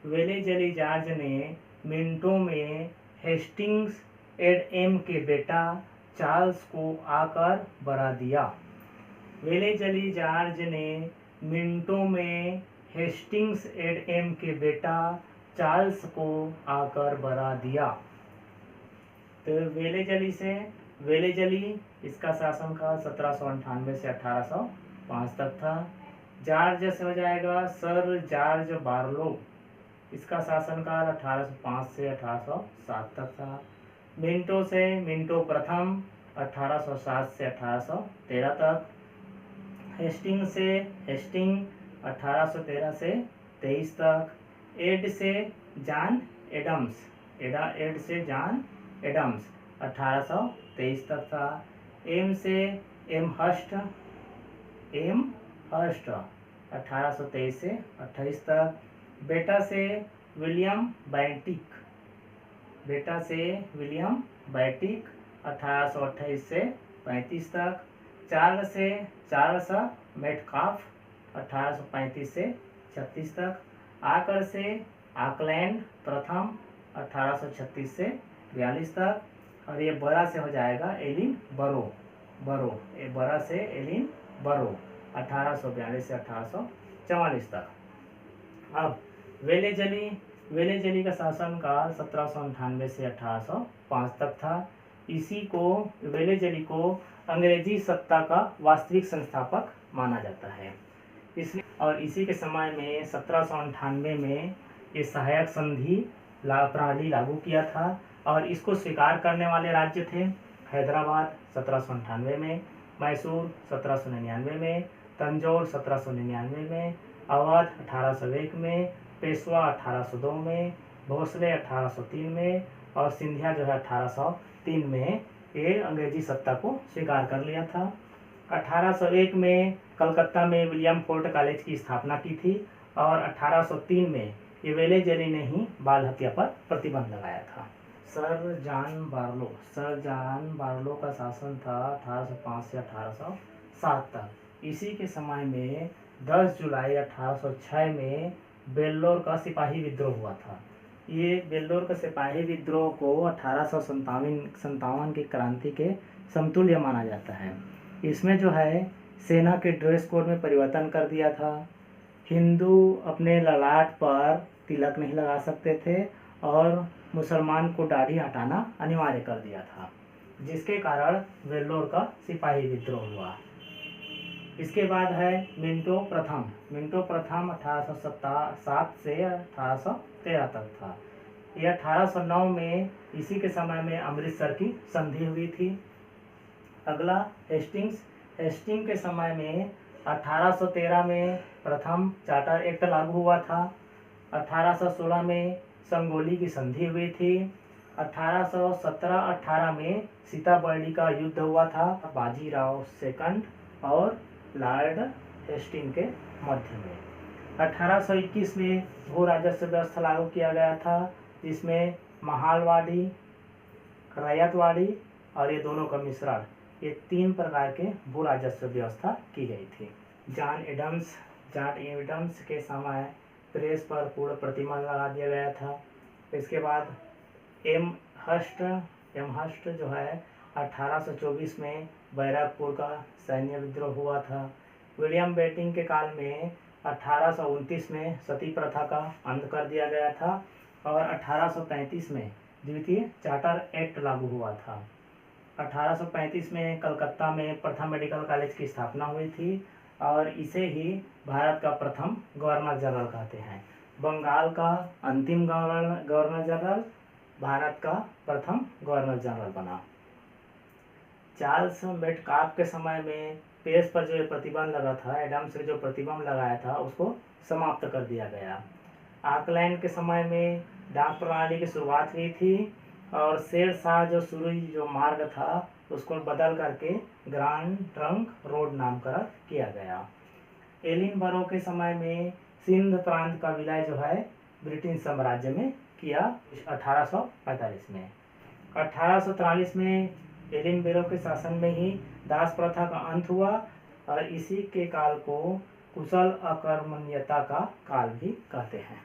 Wellesley George ने मिनटों में हेस्टिंग्स एडम के बेटा चार्ल्स को आकर बढ़ा दिया। वेलेजली जॉर्ज ने मिनटों में हेस्टिंग्स एडम के बेटा चार्ल्स को आकर बढ़ा दिया। तो वेलेजली इसका शासनकाल 1798 से 1805 तक था। जॉर्ज से हो जाएगा सर जॉर्ज बार्लो, इसका शासनकाल 1805 से 1807 तक था। मिंटो से मिंटो प्रथम 1807 से 1813 तक। हेस्टिंग से हेस्टिंग 1813 से 23 तक। एड से जॉन एडम्स 1823 तक था। एम से एम हर्स्ट 1823 से 28 तक। बेटा से विलियम बैटिक 1828 से 35 तक। चार्ल्स मेटकाफ 1835 से 36 तक। आकर से आकलैंड प्रथम 1836 से 42 तक। और ये बड़ा से हो जाएगा एलिन बरो, ये बड़ा से एलिन बरो 1842 से 1844 तक। अब वेलेजली का शासनकाल 1798 से 1805 तक था। वेलेजली को अंग्रेजी सत्ता का वास्तविक संस्थापक माना जाता है। इसी के समय में 1798 में ये सहायक संधि प्रणाली लागू किया था और इसको स्वीकार करने वाले राज्य थे हैदराबाद 1798 में, मैसूर 1799 में, तंजौर 1799 में, अवध 1801 में, पेशवा 1802 में, भोसले 1803 में और सिंधिया जो है 1803 में ये अंग्रेजी सत्ता को स्वीकार कर लिया था। 1801 में कलकत्ता में विलियम फोर्ट कॉलेज की स्थापना की थी और 1803 में ये वेलेजली ने ही बाल हत्या पर प्रतिबंध लगाया था। सर जॉन बार्लो का शासन था 1805 से 1807 तक। इसी के समय में 10 जुलाई 1806 में वेल्लोर का सिपाही विद्रोह हुआ था। ये वेल्लोर का सिपाही विद्रोह को 1857 की क्रांति के समतुल्य माना जाता है। इसमें जो है सेना के ड्रेस कोड में परिवर्तन कर दिया था। हिंदू अपने ललाट पर तिलक नहीं लगा सकते थे और मुसलमान को दाढ़ी हटाना अनिवार्य कर दिया था, जिसके कारण वेल्लोर का सिपाही विद्रोह हुआ। इसके बाद है मिंटो प्रथम 1807 से 1813 तक था। यह 1809 में इसी के समय में अमृतसर की संधि हुई थी। अगला हेस्टिंग के समय में 1813 में प्रथम चार्टर एक्ट लागू हुआ था। 1816 में संगोली की संधि हुई थी। 1817-18 में सीताबर्डी का युद्ध हुआ था बाजीराव सेकंड और लॉर्ड हेस्टिंग के मध्य में। 1821 में भू राजस्व व्यवस्था लागू किया गया था, जिसमें महालवाड़ी, रैयतवाड़ी और ये दोनों का मिश्रण, ये 3 प्रकार के भू राजस्व व्यवस्था की गई थी। जॉन एडम्स के समय प्रेस पर पूर्ण प्रतिबंध लगा दिया गया था। इसके बाद एम हर्स्ट जो है 1824 में बैरकपुर का सैन्य विद्रोह हुआ था। विलियम बेटिंग के काल में 1829 में सती प्रथा का अंत कर दिया गया था और 1835 में द्वितीय चार्टर एक्ट लागू हुआ था। 1835 में कलकत्ता में प्रथम मेडिकल कॉलेज की स्थापना हुई थी और इसे ही भारत का प्रथम गवर्नर जनरल कहते हैं। बंगाल का अंतिम गवर्नर जनरल भारत का प्रथम गवर्नर जनरल बना। चार्ल्स मेटकाफ के समय में प्रेस पर जो प्रतिबंध लगा था, एडम्स ने जो प्रतिबंध लगाया था उसको समाप्त कर दिया गया। आकलैंड के समय में डाक प्रणाली की शुरुआत हुई थी और शेर शाह जो मार्ग था उसको बदल करके ग्रांड ट्रंक रोड नामकरण किया गया। एलिन बरो के समय में सिंध प्रांत का विलय जो है ब्रिटिश साम्राज्य में किया 1845 में। 1843 में एलिन बरो के शासन में ही दास प्रथा का अंत हुआ और इसी के काल को कुशल अकर्मण्यता का काल भी कहते हैं।